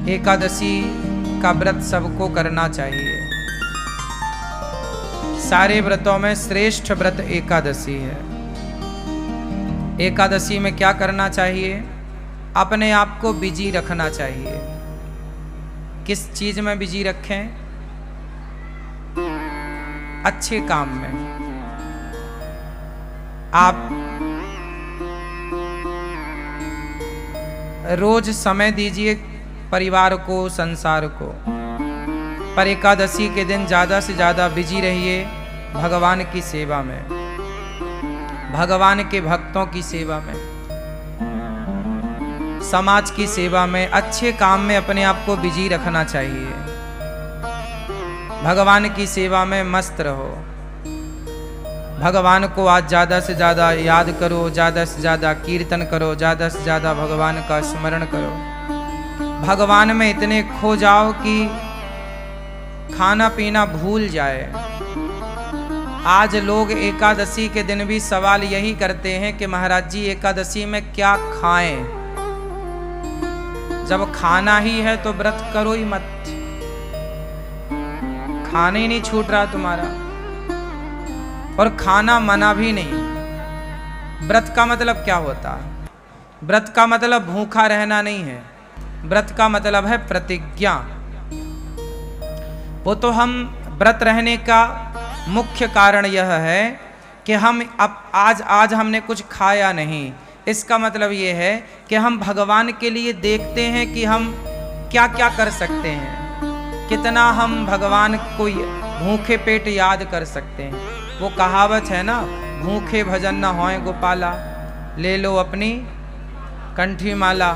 एकादशी का व्रत सबको करना चाहिए। सारे व्रतों में श्रेष्ठ व्रत एकादशी है। एकादशी में क्या करना चाहिए? अपने आप को बिजी रखना चाहिए। किस चीज में बिजी रखें? अच्छे काम में। आप रोज समय दीजिए परिवार को, संसार को, पर एकादशी के दिन ज्यादा से ज्यादा बिजी रहिए भगवान की सेवा में, भगवान के भक्तों की सेवा में, समाज की सेवा में, अच्छे काम में अपने आप को बिजी रखना चाहिए। भगवान की सेवा में मस्त रहो। भगवान को आज ज़्यादा से ज़्यादा याद करो, ज़्यादा से ज़्यादा कीर्तन करो, ज़्यादा से ज़्यादा भगवान का स्मरण करो। भगवान में इतने खो जाओ कि खाना पीना भूल जाए। आज लोग एकादशी के दिन भी सवाल यही करते हैं कि महाराज जी एकादशी में क्या खाएं? जब खाना ही है तो व्रत करो ही मत। खाना ही नहीं छूट रहा तुम्हारा, और खाना मना भी नहीं। व्रत का मतलब क्या होता है? व्रत का मतलब भूखा रहना नहीं है। व्रत का मतलब है प्रतिज्ञा। वो तो हम व्रत रहने का मुख्य कारण यह है कि हम अब आज हमने कुछ खाया नहीं। इसका मतलब ये है कि हम भगवान के लिए देखते हैं कि हम क्या क्या कर सकते हैं, कितना हम भगवान को भूखे पेट याद कर सकते हैं। वो कहावत है ना, भूखे भजन न होए गोपाला, ले लो अपनी कंठी माला।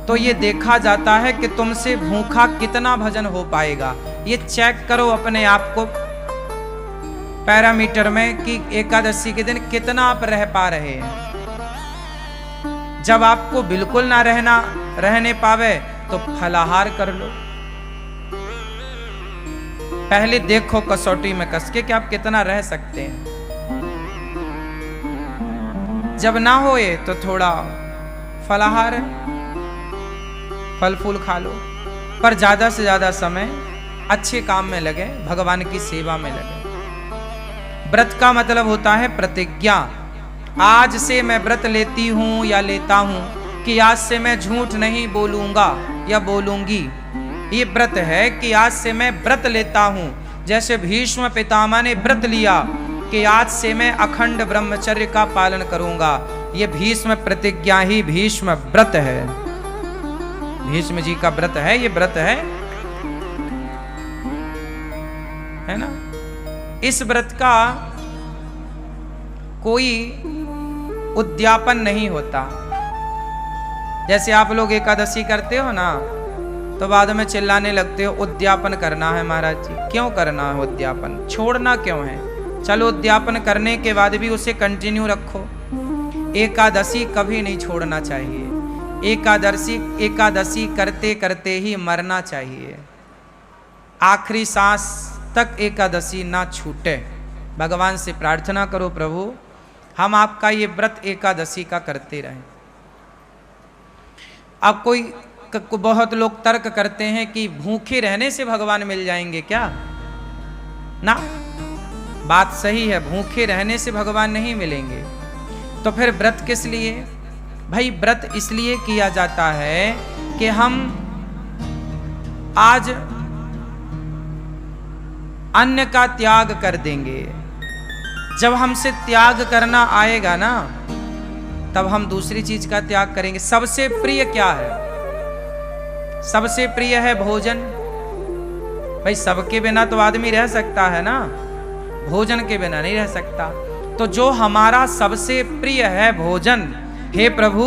तो ये देखा जाता है कि तुमसे भूखा कितना भजन हो पाएगा। ये चेक करो अपने आप को पैरामीटर में कि एकादशी के दिन कितना आप रह पा रहे हैं। जब आपको बिल्कुल ना रहने पावे तो फलाहार कर लो। पहले देखो कसौटी में कस के कि आप कितना रह सकते हैं। जब ना होए तो थोड़ा फलाहार फल फूल खा लो, पर ज्यादा से ज्यादा समय अच्छे काम में लगे, भगवान की सेवा में लगे। व्रत का मतलब होता है प्रतिज्ञा। आज से मैं व्रत लेती हूं या लेता हूं कि आज से मैं झूठ नहीं बोलूंगा या बोलूंगी। ये व्रत है कि आज से मैं व्रत लेता हूं। जैसे भीष्म पितामह ने व्रत लिया कि आज से मैं अखंड ब्रह्मचर्य का पालन करूंगा। ये भीष्म प्रतिज्ञा ही भीष्म व्रत है। भीष्म जी का व्रत है, ये व्रत है ना। इस व्रत का कोई उद्यापन नहीं होता। जैसे आप लोग एकादशी करते हो ना, तो बाद में चिल्लाने लगते हो उद्यापन करना है महाराज जी। क्यों करना है उद्यापन? छोड़ना क्यों है? चलो उद्यापन करने के बाद भी उसे कंटिन्यू रखो। एकादशी कभी नहीं छोड़ना चाहिए। एकादशी करते करते ही मरना चाहिए। आखिरी सांस तक एकादशी ना छूटे। भगवान से प्रार्थना करो, प्रभु हम आपका ये व्रत एकादशी का करते रहें। अब बहुत लोग तर्क करते हैं कि भूखे रहने से भगवान मिल जाएंगे क्या? ना, बात सही है, भूखे रहने से भगवान नहीं मिलेंगे। तो फिर व्रत किस लिए? भाई व्रत इसलिए किया जाता है कि हम आज अन्न का त्याग कर देंगे। जब हमसे त्याग करना आएगा ना, तब हम दूसरी चीज का त्याग करेंगे। सबसे प्रिय क्या है? सबसे प्रिय है भोजन। भाई सबके बिना तो आदमी रह सकता है ना, भोजन के बिना नहीं रह सकता। तो जो हमारा सबसे प्रिय है भोजन, हे प्रभु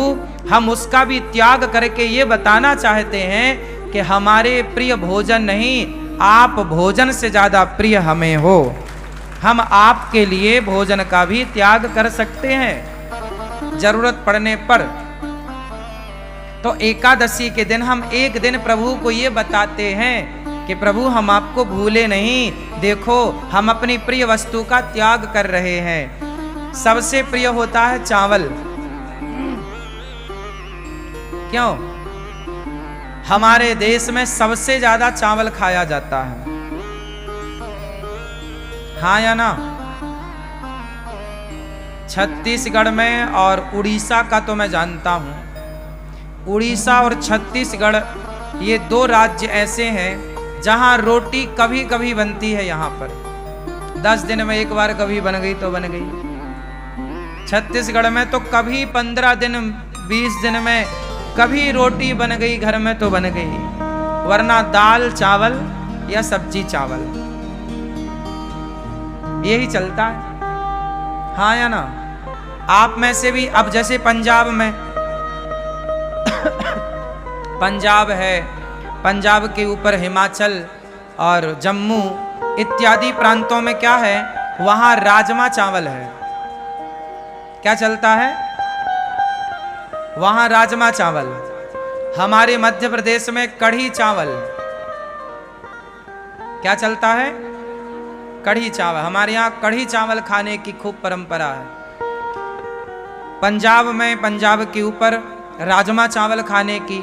हम उसका भी त्याग करके ये बताना चाहते हैं कि हमारे प्रिय भोजन नहीं, आप भोजन से ज्यादा प्रिय हमें हो। हम आपके लिए भोजन का भी त्याग कर सकते हैं जरूरत पड़ने पर। तो एकादशी के दिन हम एक दिन प्रभु को ये बताते हैं कि प्रभु हम आपको भूले नहीं, देखो हम अपनी प्रिय वस्तु का त्याग कर रहे हैं। सबसे प्रिय होता है चावल। क्यों? हमारे देश में सबसे ज्यादा चावल खाया जाता है, हाँ या ना? छत्तीसगढ़ में और उड़ीसा का तो मैं जानता हूं, उड़ीसा और छत्तीसगढ़ ये दो राज्य ऐसे हैं जहां रोटी कभी कभी बनती है। यहाँ पर 10 दिन में एक बार कभी बन गई तो बन गई। छत्तीसगढ़ में तो कभी 15 दिन 20 दिन में कभी रोटी बन गई घर में तो बन गई, वरना दाल चावल या सब्जी चावल यही चलता है, हाँ या ना? आप में से भी अब जैसे पंजाब में पंजाब है, पंजाब के ऊपर हिमाचल और जम्मू इत्यादि प्रांतों में क्या है, वहां राजमा चावल है। क्या चलता है? वहां राजमा चावल। हमारे मध्य प्रदेश में कढ़ी चावल। क्या चलता है? कढ़ी चावल। हमारे यहाँ कढ़ी चावल खाने की खूब परंपरा है। पंजाब में, पंजाब के ऊपर राजमा चावल खाने की,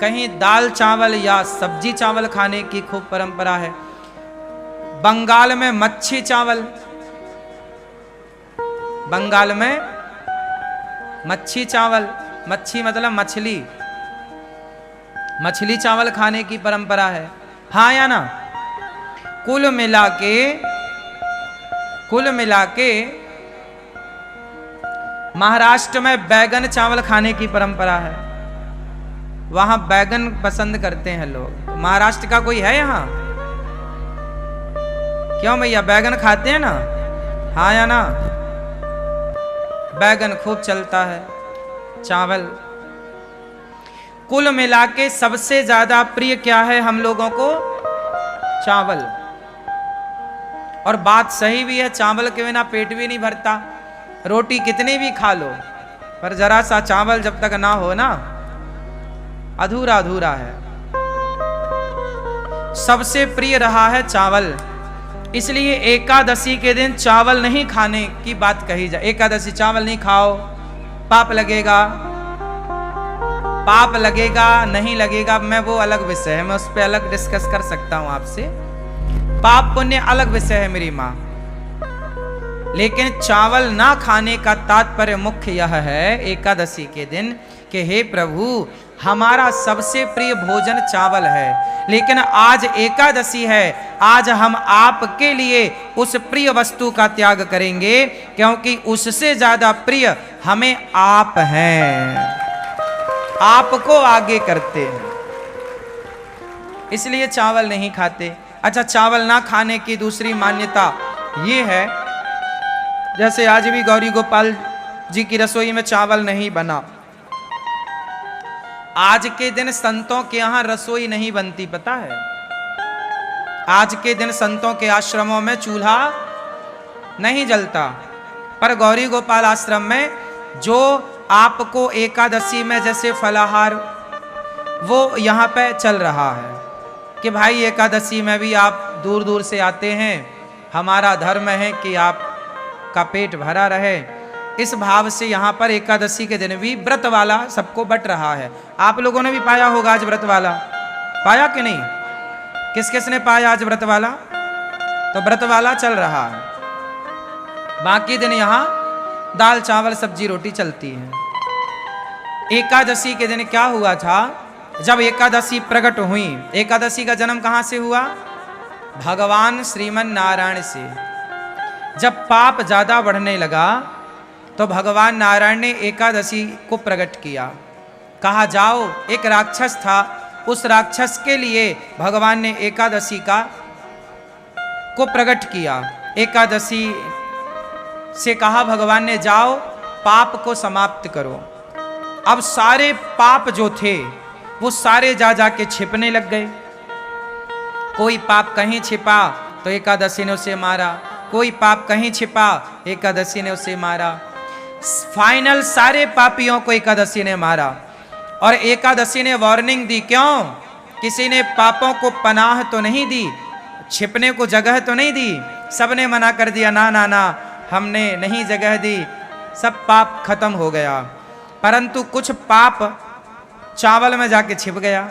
कहीं दाल चावल या सब्जी चावल खाने की खूब परंपरा है। बंगाल में मच्छी चावल, बंगाल में मच्छी चावल, मच्छी मतलब मछली, मछली चावल खाने की परंपरा है, हाँ या ना? कुल मिला के महाराष्ट्र में बैगन चावल खाने की परंपरा है। वहां बैगन पसंद करते हैं लोग। महाराष्ट्र का कोई है यहाँ? क्यों भैया, बैगन खाते हैं ना, हाँ या ना? बैगन खूब चलता है, चावल। कुल मिला के सबसे ज्यादा प्रिय क्या है हम लोगों को? चावल। और बात सही भी है, चावल के बिना पेट भी नहीं भरता। रोटी कितनी भी खा लो, पर जरा सा चावल जब तक ना हो ना, अधूरा अधूरा है। सबसे प्रिय रहा है चावल, इसलिए एकादशी के दिन चावल नहीं खाने की बात कही जाए। एकादशी चावल नहीं खाओ, पाप लगेगा। पाप लगेगा नहीं लगेगा मैं वो अलग विषय है, मैं उस पर अलग डिस्कस कर सकता हूं आपसे। पाप पुण्य अलग विषय है मेरी माँ। लेकिन चावल ना खाने का तात्पर्य मुख्य यह है एकादशी के दिन कि हे प्रभु, हमारा सबसे प्रिय भोजन चावल है, लेकिन आज एकादशी है, आज हम आपके लिए उस प्रिय वस्तु का त्याग करेंगे, क्योंकि उससे ज्यादा प्रिय हमें आप हैं, आपको आगे करते हैं, इसलिए चावल नहीं खाते। अच्छा, चावल ना खाने की दूसरी मान्यता ये है, जैसे आज भी गौरी गोपाल जी की रसोई में चावल नहीं बना। आज के दिन संतों के यहां रसोई नहीं बनती, पता है? आज के दिन संतों के आश्रमों में चूल्हा नहीं जलता, पर गौरी गोपाल आश्रम में जो आपको एकादशी में जैसे फलाहार वो यहाँ पे चल रहा है कि भाई एकादशी में भी आप दूर दूर से आते हैं, हमारा धर्म है कि आपका पेट भरा रहे। इस भाव से यहाँ पर एकादशी के दिन भी व्रत वाला सबको बट रहा है। आप लोगों ने भी पाया होगा आज व्रत वाला, पाया कि नहीं? किस किस ने पाया आज व्रत वाला? तो व्रत वाला चल रहा है, बाकी दिन यहाँ दाल चावल सब्जी रोटी चलती है। एकादशी के दिन क्या हुआ था? जब एकादशी प्रकट हुई, एकादशी का जन्म कहाँ से हुआ? भगवान श्रीमन नारायण से। जब पाप ज्यादा बढ़ने लगा तो भगवान नारायण ने एकादशी को प्रकट किया। कहा जाओ, एक राक्षस था, उस राक्षस के लिए भगवान ने एकादशी को प्रकट किया। एकादशी से कहा भगवान ने, जाओ पाप को समाप्त करो। अब सारे पाप जो थे वो सारे जा जाके छिपने लग गए। कोई पाप कहीं छिपा तो एकादशी ने उसे मारा, कोई पाप कहीं छिपा एकादशी ने उसे मारा। फाइनल सारे पापियों को एकादशी ने मारा। और एकादशी ने वार्निंग दी, क्यों? किसी ने पापों को पनाह तो नहीं दी, छिपने को जगह तो नहीं दी। सबने मना कर दिया, ना ना ना, हमने नहीं जगह दी, सब पाप खत्म हो गया। परंतु कुछ पाप चावल में जाके छिप गया।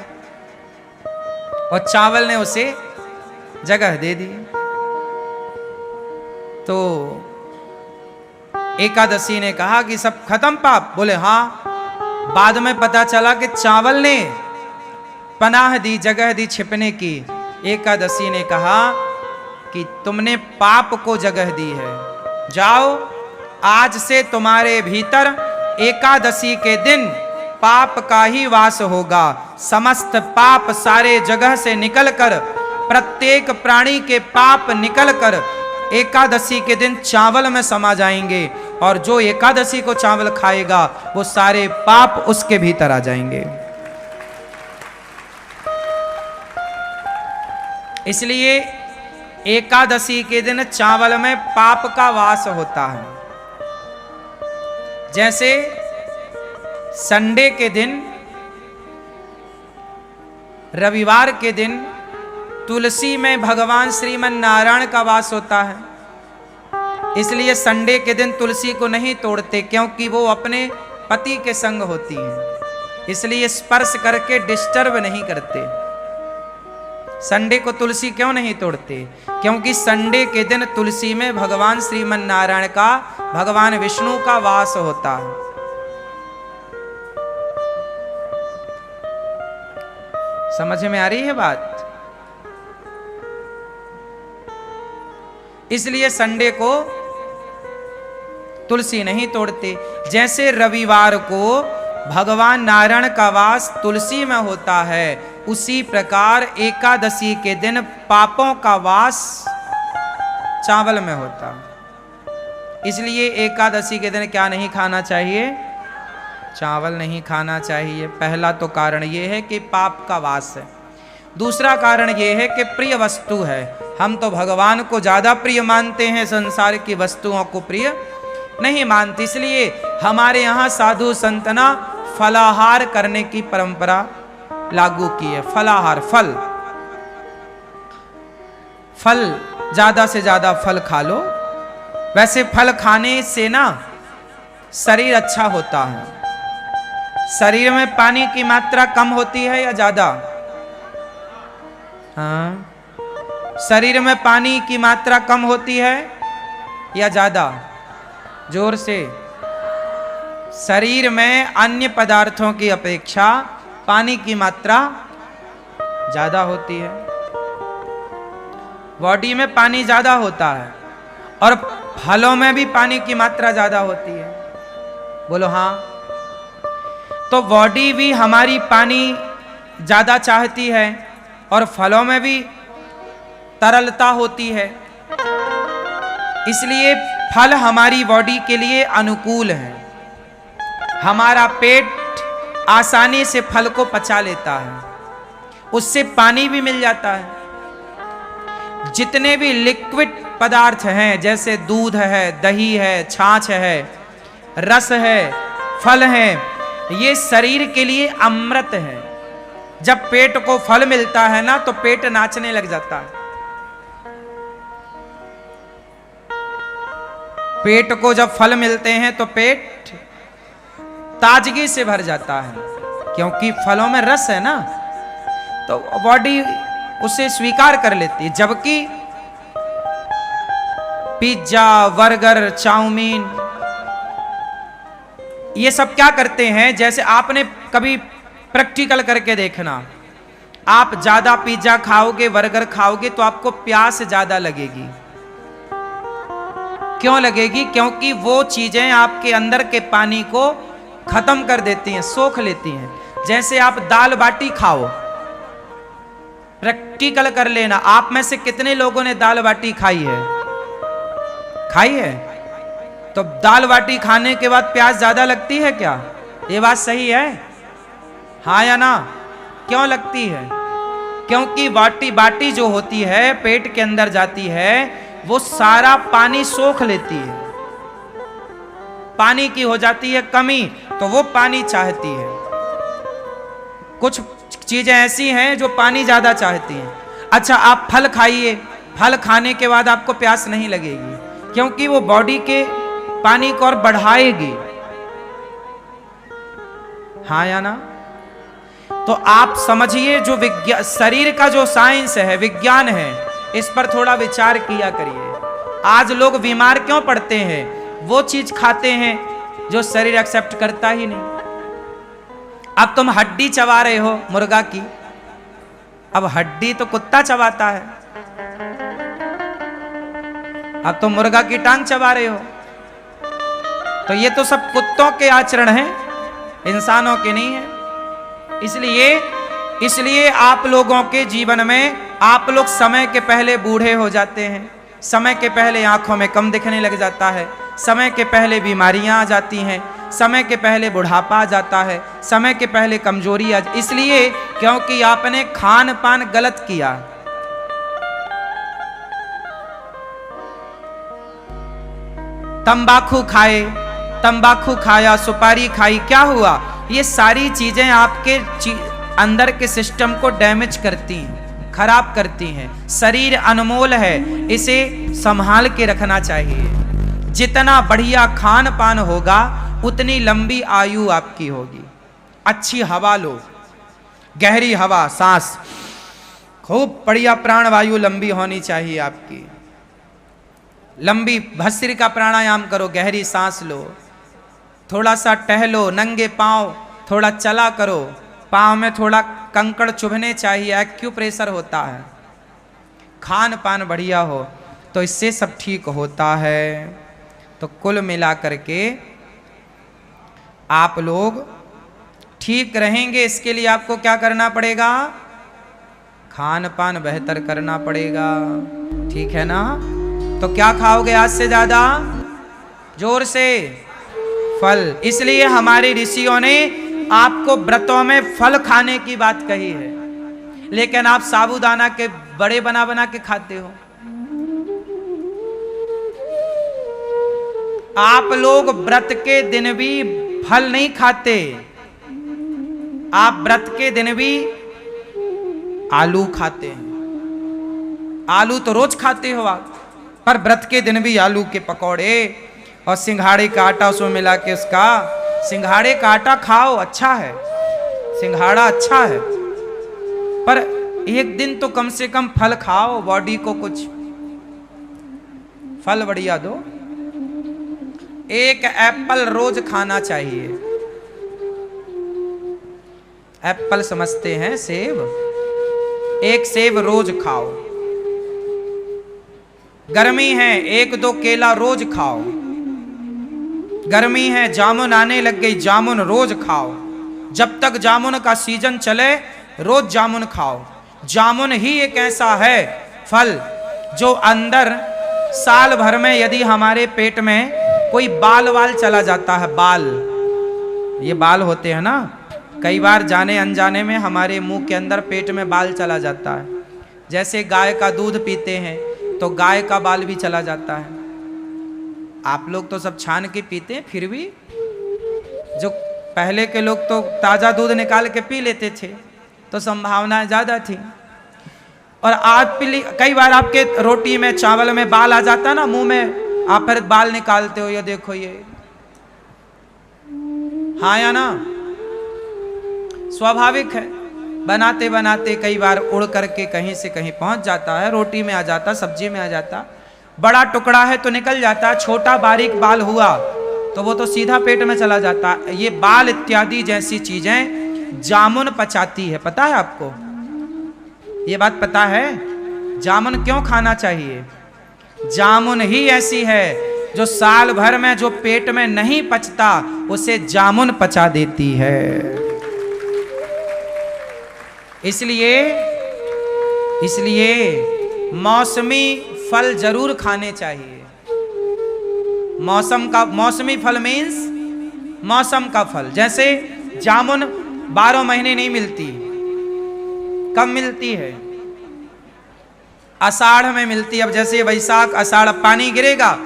और चावल ने उसे जगह दे दी। तो एकादशी ने कहा कि सब खत्म पाप? बोले हाँ। बाद में पता चला कि चावल ने पनाह दी, जगह दी छिपने की। एकादशी ने कहा कि तुमने पाप को जगह दी है, जाओ आज से तुम्हारे भीतर एकादशी के दिन पाप का ही वास होगा। समस्त पाप सारे जगह से निकलकर, प्रत्येक प्राणी के पाप निकलकर एकादशी के दिन चावल में समा जाएंगे, और जो एकादशी को चावल खाएगा वो सारे पाप उसके भीतर आ जाएंगे। इसलिए एकादशी के दिन चावल में पाप का वास होता है। जैसे संडे के दिन, रविवार के दिन तुलसी में भगवान श्रीमन नारायण का वास होता है, इसलिए संडे के दिन तुलसी को नहीं तोड़ते, क्योंकि वो अपने पति के संग होती है, इसलिए स्पर्श करके डिस्टर्ब नहीं करते। संडे को तुलसी क्यों नहीं तोड़ते? क्योंकि संडे के दिन तुलसी में भगवान श्रीमन नारायण का, भगवान विष्णु का वास होता है। समझ में आ रही है बात? इसलिए संडे को तुलसी नहीं तोड़ते। जैसे रविवार को भगवान नारायण का वास तुलसी में होता है, उसी प्रकार एकादशी के दिन पापों का वास चावल में होता है। इसलिए एकादशी के दिन क्या नहीं खाना चाहिए? चावल नहीं खाना चाहिए। पहला तो कारण यह है कि पाप का वास है। दूसरा कारण यह है कि प्रिय वस्तु है। हम तो भगवान को ज्यादा प्रिय मानते हैं, संसार की वस्तुओं को प्रिय नहीं मानते। इसलिए हमारे यहाँ साधु संतना फलाहार करने की परंपरा लागू की है। फलाहार, फल ज्यादा से ज्यादा फल खा लो। वैसे फल खाने से ना शरीर अच्छा होता है। शरीर में पानी की मात्रा कम होती है या ज्यादा? हाँ, शरीर में पानी की मात्रा कम होती है या ज्यादा? जोर से। शरीर में अन्य पदार्थों की अपेक्षा पानी की मात्रा ज्यादा होती है। बॉडी में पानी ज्यादा होता है और फलों में भी पानी की मात्रा ज्यादा होती है। बोलो हाँ। तो बॉडी भी हमारी पानी ज्यादा चाहती है और फलों में भी तरलता होती है, इसलिए फल हमारी बॉडी के लिए अनुकूल है। हमारा पेट आसानी से फल को पचा लेता है, उससे पानी भी मिल जाता है। जितने भी लिक्विड पदार्थ हैं, जैसे दूध है, दही है, छाछ है, रस है, फल है, ये शरीर के लिए अमृत है। जब पेट को फल मिलता है ना, तो पेट नाचने लग जाता है। पेट को जब फल मिलते हैं तो पेट ताजगी से भर जाता है, क्योंकि फलों में रस है ना, तो बॉडी उसे स्वीकार कर लेती है। जबकि पिज्जा, बर्गर, चाउमीन, ये सब क्या करते हैं? जैसे आपने कभी प्रैक्टिकल करके देखना, आप ज्यादा पिज्जा खाओगे, बर्गर खाओगे तो आपको प्यास ज्यादा लगेगी। क्यों लगेगी? क्योंकि वो चीजें आपके अंदर के पानी को खत्म कर देती हैं, सोख लेती हैं। जैसे आप दाल बाटी खाओ, प्रैक्टिकल कर लेना, आप में से कितने लोगों ने दाल बाटी खाई है? खाई है? तो दाल बाटी खाने के बाद प्यास ज्यादा लगती है क्या? ये बात सही है? हाँ या ना? क्यों लगती है? क्योंकि बाटी जो होती है, पेट के अंदर जाती है, वो सारा पानी सोख लेती है, पानी की हो जाती है कमी, तो वो पानी चाहती है। कुछ चीजें ऐसी हैं जो पानी ज्यादा चाहती हैं। अच्छा, आप फल खाइए, फल खाने के बाद आपको प्यास नहीं लगेगी, क्योंकि वो बॉडी के पानी को और बढ़ाएगी। हाँ या ना? तो आप समझिए जो विज्ञान, शरीर का जो साइंस है, विज्ञान है, इस पर थोड़ा विचार किया करिए। आज लोग बीमार क्यों पड़ते हैं? वो चीज खाते हैं जो शरीर एक्सेप्ट करता ही नहीं। अब तुम हड्डी चबा रहे हो मुर्गा की, अब हड्डी तो कुत्ता चबाता है, अब तुम मुर्गा की टांग चबा रहे हो। तो ये तो सब कुत्तों के आचरण हैं, इंसानों के नहीं है। इसलिए आप लोगों के जीवन में आप लोग समय के पहले बूढ़े हो जाते हैं, समय के पहले आंखों में कम दिखने लग जाता है, समय के पहले बीमारियां आ जाती हैं, समय के पहले बुढ़ापा आ जाता है, समय के पहले कमजोरी आ, इसलिए क्योंकि आपने खान पान गलत किया। तंबाकू खाया, सुपारी खाई, क्या हुआ? ये सारी चीजें आपके अंदर के सिस्टम को डैमेज करती हैं, खराब करती हैं। शरीर अनमोल है, इसे संभाल के रखना चाहिए। जितना बढ़िया खान पान होगा उतनी लंबी आयु आपकी होगी। अच्छी हवा लो, गहरी हवा, सांस, खूब बढ़िया प्राणवायु लंबी होनी चाहिए आपकी। लंबी भस्त्रिका प्राणायाम करो, गहरी सांस लो, थोड़ा सा टहलो, नंगे पांव थोड़ा चला करो, पांव में थोड़ा कंकड़ चुभने चाहिए, एक्यूप्रेशर होता है। खान पान बढ़िया हो तो इससे सब ठीक होता है। तो कुल मिलाकर के आप लोग ठीक रहेंगे, इसके लिए आपको क्या करना पड़ेगा? खान पान बेहतर करना पड़ेगा, ठीक है ना? तो क्या खाओगे आज से ज्यादा? जोर से फल। इसलिए हमारे ऋषियों ने आपको व्रतों में फल खाने की बात कही है, लेकिन आप साबूदाना के बड़े बना बना के खाते हो। आप लोग व्रत के दिन भी फल नहीं खाते, आप व्रत के दिन भी आलू खाते हैं। आलू तो रोज खाते हो आप, पर व्रत के दिन भी आलू के पकौड़े और सिंघाड़े का आटा उसमें मिला के उसका, सिंघाड़े का आटा खाओ, अच्छा है, सिंघाड़ा अच्छा है, पर एक दिन तो कम से कम फल खाओ, बॉडी को कुछ फल बढ़िया दो। एक एप्पल रोज खाना चाहिए। एप्पल समझते हैं सेब, एक सेब रोज खाओ। गर्मी है, एक दो केला रोज खाओ। गर्मी है, जामुन आने लग गई, जामुन रोज खाओ। जब तक जामुन का सीजन चले रोज जामुन खाओ। जामुन ही एक ऐसा है फल जो अंदर साल भर में यदि हमारे पेट में कोई बाल वाल चला जाता है, बाल, ये बाल होते हैं ना, कई बार जाने अनजाने में हमारे मुंह के अंदर पेट में बाल चला जाता है। जैसे गाय का दूध पीते हैं तो गाय का बाल भी चला जाता है। आप लोग तो सब छान के पीते हैं, फिर भी जो पहले के लोग तो ताजा दूध निकाल के पी लेते थे, तो संभावनाएं ज्यादा थी। और आप कई बार आपके रोटी में चावल में बाल आ जाता है ना मुंह में, आप फिर बाल निकालते हो, ये देखो ये, हाँ या ना? स्वाभाविक है, बनाते बनाते कई बार उड़ करके कहीं से कहीं पहुंच जाता है, रोटी में आ जाता, सब्जी में आ जाता। बड़ा टुकड़ा है तो निकल जाता है, छोटा बारीक बाल हुआ तो वो तो सीधा पेट में चला जाता। ये बाल इत्यादि जैसी चीजें जामुन पचाती है, पता है आपको? ये बात पता है? जामुन क्यों खाना चाहिए? जामुन ही ऐसी है जो साल भर में जो पेट में नहीं पचता उसे जामुन पचा देती है। इसलिए मौसमी फल जरूर खाने चाहिए। मौसमी फल मीन्स मौसम का फल। जैसे जामुन 12 महीने नहीं मिलती, कब मिलती है? आषाढ़ में मिलती। अब जैसे वैशाख आषाढ़ पानी गिरेगा,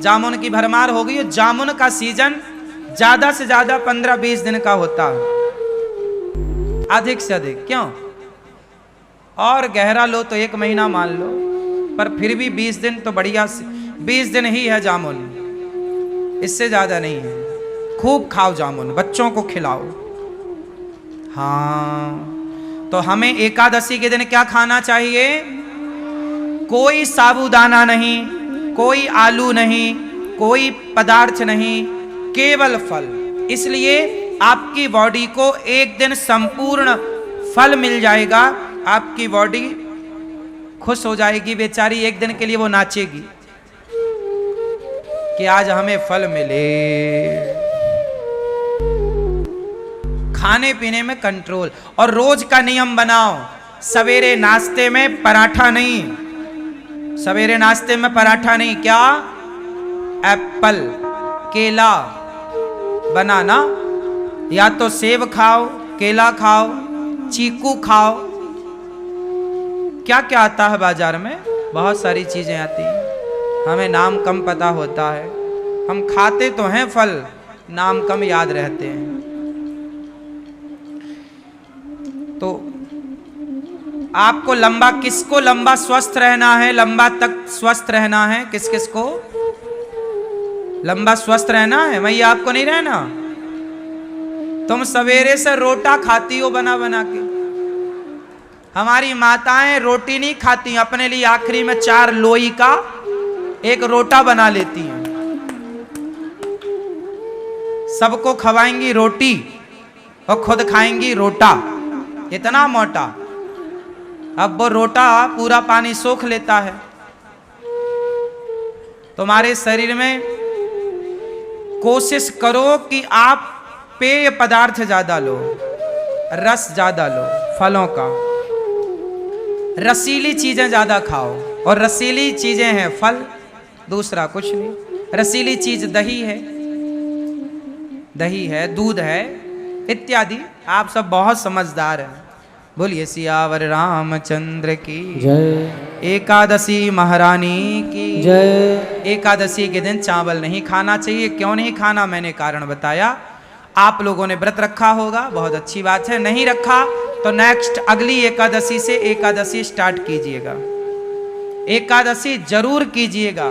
जामुन की भरमार होगी। जामुन का सीजन ज्यादा से ज्यादा 15-20 दिन का होता है, अधिक से अधिक। क्यों? और गहरा लो तो 1 महीना मान लो, पर फिर भी 20 दिन तो बढ़िया, 20 दिन ही है जामुन, इससे ज्यादा नहीं है। खूब खाओ जामुन, बच्चों को खिलाओ। हाँ, तो हमें एकादशी के दिन क्या खाना चाहिए? कोई साबूदाना नहीं, कोई आलू नहीं, कोई पदार्थ नहीं, केवल फल। इसलिए आपकी बॉडी को एक दिन संपूर्ण फल मिल जाएगा, आपकी बॉडी खुश हो जाएगी, बेचारी एक दिन के लिए वो नाचेगी कि आज हमें फल मिले। खाने पीने में कंट्रोल, और रोज का नियम बनाओ, सवेरे नाश्ते में पराठा नहीं, सवेरे नाश्ते में पराठा नहीं, क्या? एप्पल, केला, बनाना, या तो सेब खाओ, केला खाओ, चीकू खाओ। क्या क्या आता है बाजार में? बहुत सारी चीजें आती हैं, हमें नाम कम पता होता है। हम खाते तो हैं फल, नाम कम याद रहते हैं। तो आपको लंबा, किसको लंबा स्वस्थ रहना है, लंबा तक स्वस्थ रहना है? किस किस को लंबा स्वस्थ रहना है? मैया आपको नहीं रहना? तुम सवेरे से रोटा खाती हो बना बना के। हमारी माताएं रोटी नहीं खाती, अपने लिए आखिरी में 4 लोई का एक रोटा बना लेती हैं। सबको खवाएंगी रोटी और खुद खाएंगी रोटा, इतना मोटा। अब वो रोटा पूरा पानी सोख लेता है। तुम्हारे शरीर में कोशिश करो कि आप पेय पदार्थ ज्यादा लो, रस ज्यादा लो, फलों का, रसीली चीजें ज्यादा खाओ। और रसीली चीजें हैं फल, दूसरा कुछ नहीं। रसीली चीज दही है, दही है, दूध है, इत्यादि। आप सब बहुत समझदार हैं। बोलिए सियावर रामचंद्र की जय। एकादशी महारानी की जय। एकादशी के दिन चावल नहीं खाना चाहिए। क्यों नहीं खाना, मैंने कारण बताया। आप लोगों ने व्रत रखा होगा, बहुत अच्छी बात है। नहीं रखा तो नेक्स्ट अगली एकादशी से एकादशी स्टार्ट कीजिएगा, एकादशी जरूर कीजिएगा।